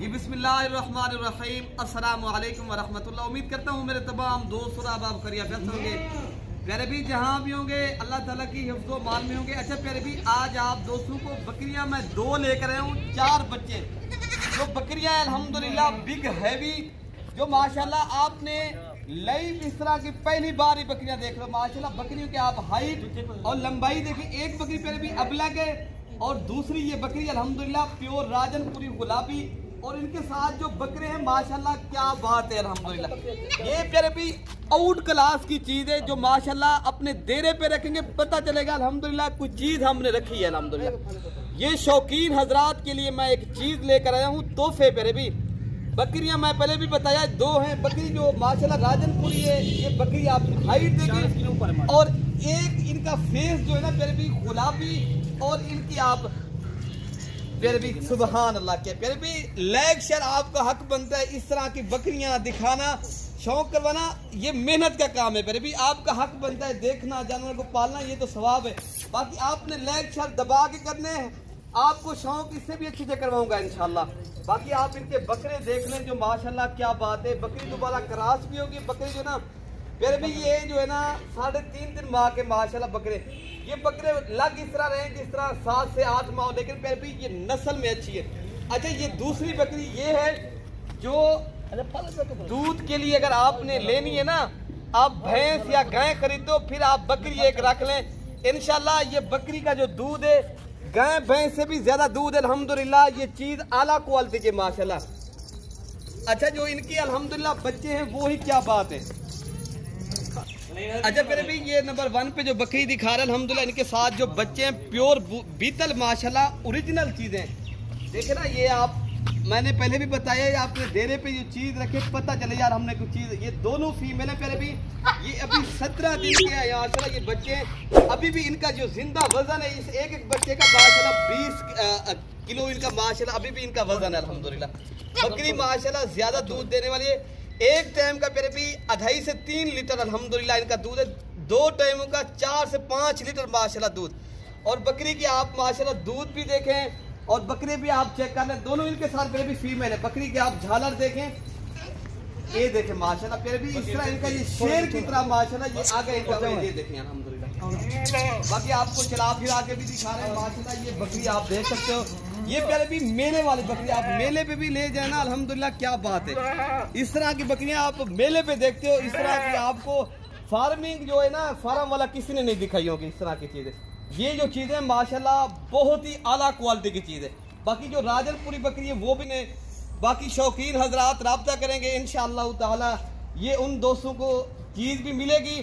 जी बिस्मिल्लाहिर्रहमानिर्रहीम अस्सलामु अलैकुम वरहमतुल्लाह। उम्मीद करता हूँ मेरे तमाम दोस्त और आप खैरियत होंगे। प्यारे भी जहाँ भी होंगे अल्लाह ताला की हिफ्ज़ो मान में होंगे। अच्छा प्यारे भी आज आप दोस्तों को बकरियाँ मैं 2 लेकर आया हूँ, 4 बच्चे जो बकरियाँ अल्हम्दुलिल्लाह बिग हैवी, जो माशाल्लाह आपने लाइव इस तरह की पहली बार ही बकरियाँ देख लो। माशाल्लाह बकरियों के आप हाइट और लंबाई देखिए। एक बकरी प्यारे भी अबला के और दूसरी ये बकरी अल्हम्दुलिल्लाह प्योर राजनपुरी गुलाबी, और इनके साथ जो बकरे हैं माशाल्लाह क्या बात है अल्हम्दुलिल्लाह। ये प्यारे भी आउट क्लास की चीज है जो माशाल्लाह अपने देरे पे रखेंगे पता चलेगा अल्हम्दुलिल्लाह कुछ चीज हमने रखी है अल्हम्दुलिल्लाह। ये शौकीन हजरात के लिए मैं एक चीज लेकर आया हूँ तोहफे। प्यारे भी बकरियां मैं पहले भी बताया 2 हैं बकरी जो माशाल्लाह राजनपुरी है। ये बकरी आप हाइट देखिए और एक इनका फेस जो है ना प्यारे भी गुलाबी, और इनकी आप प्यारे भी सुबहान अल्लाह के प्यारे भी लेग शेयर आपका हक बनता है। इस तरह की बकरियां दिखाना, शौक करवाना ये मेहनत का काम है। प्यारे भी आपका हक बनता है देखना, जानवर को पालना, ये तो सवाब है। बाकी आपने लेग शेयर दबा के करने हैं, आपको शौक इससे भी अच्छे से करवाऊंगा इंशाल्लाह। बाकी आप इनके बकरे देख लें जो माशाल्लाह क्या बात है। बकरी दोबारा क्रॉस भी होगी बकरी जो ना प्यारे भी ये जो है ना 3.5 माह के माशाल्लाह बकरे। ये बकरे लग इस तरह रहे जिस तरह 7 से 8 माह, लेकिन प्यारे भी ये नस्ल में अच्छी है। अच्छा ये दूसरी बकरी ये है जो दूध के लिए अगर आपने लेनी है ना, आप भैंस या गाय खरीदो फिर आप बकरी एक रख लें इंशाल्लाह। ये बकरी का जो दूध है गाय भैंस से भी ज्यादा दूध है अल्हम्दुलिल्लाह। ये चीज आला क्वालिटी के माशाल्लाह। अच्छा जो इनकी अल्हम्दुलिल्लाह बच्चे हैं वो ही क्या बात है। अच्छा फिर भी ये नंबर 1 पे जो बकरी दिखा रहे हैं अल्हम्दुलिल्लाह, इनके साथ जो बच्चे हैं प्योर बीतल माशाल्लाह ओरिजिनल चीजें देखे ना। ये आप मैंने पहले भी बताया आपने देरे पे जो चीज रखे पता चले यार हमने कुछ चीज। ये दोनों फीमेल है प्यारे भी, ये अभी 17 दिन के हैं माशाल्लाह। ये बच्चे अभी भी इनका जो जिंदा वजन है इस एक बच्चे का माशाल्लाह 20 किलो इनका माशाल्लाह अभी भी इनका वजन है अल्हम्दुलिल्लाह। बकरी माशाल्लाह ज्यादा दूध देने वाली है। एक टाइम का प्यारे भी 2.5 से 3 लीटर अल्हम्दुलिल्लाह इनका दूध है। 2 टाइमों का 4 से 5 लीटर माशाल्लाह दूध। और बकरी की आप माशाल्लाह दूध भी देखें और बकरे भी आप चेक कर लें, दोनों इनके साथ प्यारे भी फीमेल है। बकरी के आप झालर देखें, ये देखें माशाल्लाह प्यारे भी इस तरह इनका ये शेर की तरह माशाल्लाह ये आगे इनका ये देखें अल्हम्दुलिल्लाह। बाकी आपको चला फिर आगे भी दिखा रहे हैं माशाल्लाह। ये बकरी आप देख सकते हो, ये प्यारे भी मेले वाली बकरी, आप मेले पे भी ले जाए ना अल्हम्दुलिल्लाह क्या बात है। इस तरह की बकरियां आप मेले पे देखते हो, इस तरह की आपको फार्मिंग जो है ना फार्म वाला किसी ने नहीं दिखाई होगी इस तरह की चीजें। ये जो चीजें माशाल्लाह बहुत ही आला क्वालिटी की चीज है। बाकी जो राजनपुरी बकरी है वो भी नहीं। बाकी शौकीन हजरात राब्ता करेंगे इंशाअल्लाह ताला, ये उन दोस्तों को चीज भी मिलेगी।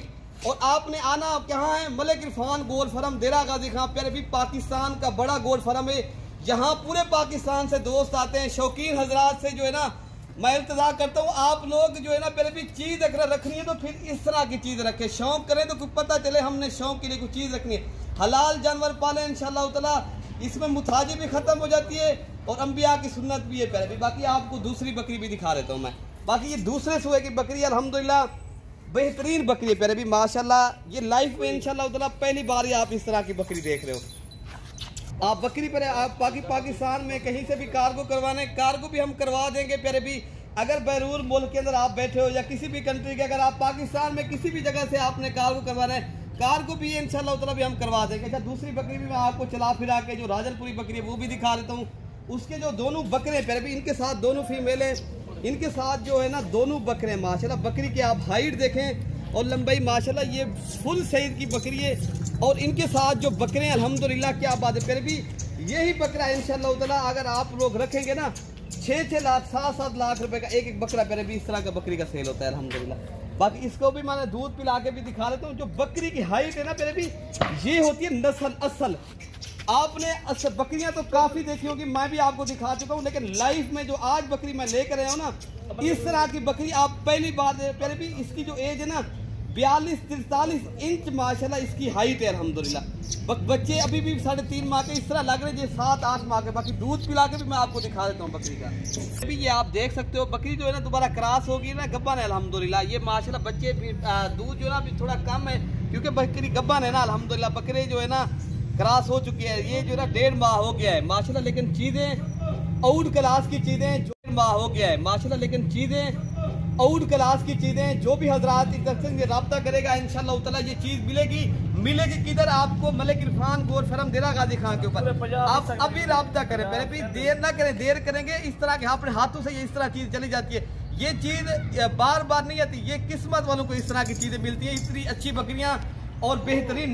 और आपने आना कहाँ है, मलिक इरफान गोल्ड फार्म देरा गाजी खां प्यारे भी पाकिस्तान का बड़ा गोल्ड फार्म है। यहाँ पूरे पाकिस्तान से दोस्त आते हैं। शौकीन हजरात से जो है ना मैं इल्तजा करता हूँ आप लोग जो है ना पहले भी चीज अगर रखनी है तो फिर इस तरह की चीज रखे, शौक करें तो कुछ पता चले हमने शौक के लिए कुछ चीज रखनी है। हलाल जानवर पाले इंशाअल्लाह ताला, इसमें मुताजी भी खत्म हो जाती है और अंबिया की सुन्नत भी है पहले भी। बाकी आपको दूसरी बकरी भी दिखा देता हूँ मैं। बाकी ये दूसरे सुबह की बकरी अल्हम्दुलिल्लाह बेहतरीन बकरी है पहले भी माशाल्लाह। ये लाइफ में इंशाअल्लाह ताला पहली बार ही आप इस तरह की बकरी देख रहे हो। आप बकरी पर आप पाकिस्तान में कहीं से भी कार्गो करवाने, कार्गो भी हम करवा देंगे प्यारे भी। अगर बैरून मुल्क के अंदर आप बैठे हो या किसी भी कंट्री के, अगर आप पाकिस्तान में किसी भी जगह से आपने कार्गो करवाना है कार्गो भी इंशाल्लाह उतना भी हम करवा देंगे। अच्छा दूसरी बकरी भी मैं आपको चला फिरा के जो राजनपुरी बकरी है वो भी दिखा देता हूँ। उसके जो दोनों बकरे प्यारे भी इनके साथ दोनों फीमेल है, इनके साथ जो है ना दोनों बकरे माशाल्लाह। बकरी की आप हाइट देखें और लंबाई माशाल्लाह ये फुल साइज की बकरी है। और इनके साथ जो बकरे हैं अल्हम्दुलिल्लाह क्या बात है प्यारे भी, यही बकरा इंशाअल्लाह ताला अगर आप लोग रखेंगे ना 6-6 लाख 7-7 लाख रुपए का एक बकरा प्यारे भी इस तरह का बकरी का सेल होता है अल्हम्दुलिल्लाह। बाकी इसको भी मैंने दूध पिला के भी दिखा देता हूँ। जो बकरी की हाइट है ना प्यारे भी ये होती है नस्ल असल। आपने बकरियां तो काफी देखी होगी, मैं भी आपको दिखा चुका हूँ, लेकिन लाइफ में जो आज बकरी मैं लेकर आया हूँ ना इस तरह की बकरी आप पहली बार प्यारे भी। इसकी जो एज है ना 42-43 इंच माशाल्लाह इसकी हाइट है अल्हम्दुलिल्लाह। बच्चे अभी भी 3.5 माह के इस तरह लग रहे हैं 7-8 माह के। बाकी दूध पिला के भी मैं आपको दिखा देता हूँ बकरी का। अभी ये आप देख सकते हो बकरी जो है ना दोबारा क्रॉस होगी ना गब्बन है अल्हम्दुलिल्लाह। ये माशाल्लाह बच्चे भी दूध जो है ना अभी थोड़ा कम है क्योंकि बकरी गब्बन है ना अल्हम्दुलिल्लाह। बकरे जो है ना क्रॉस हो चुकी है, ये जो है ना 1.5 माह हो गया है माशाल्लाह। लेकिन चीजें आउट क्लास की चीजें हो गया है माशाल्लाह। लेकिन चीज़ें आउट क्लास की चीज़ें, जो भी हजरात इंस्ट्रक्शन से रब्ता करेगा इंशाल्लाह ताला ये चीज़ मिलेगी किधर आपको, मलिक इरफान गोर फरम देरा गाजी खान के ऊपर। आप अभी रब्ता करें, पहले भी देर ना करें, देर करेंगे इस तरह के अपने हाथों से ये इस तरह चीज़ चली जाती है। ये चीज़ बार बार नहीं आती, ये किस्मत वालों को इस तरह की चीज़ें मिलती है, इतनी अच्छी बकरियाँ और बेहतरीन।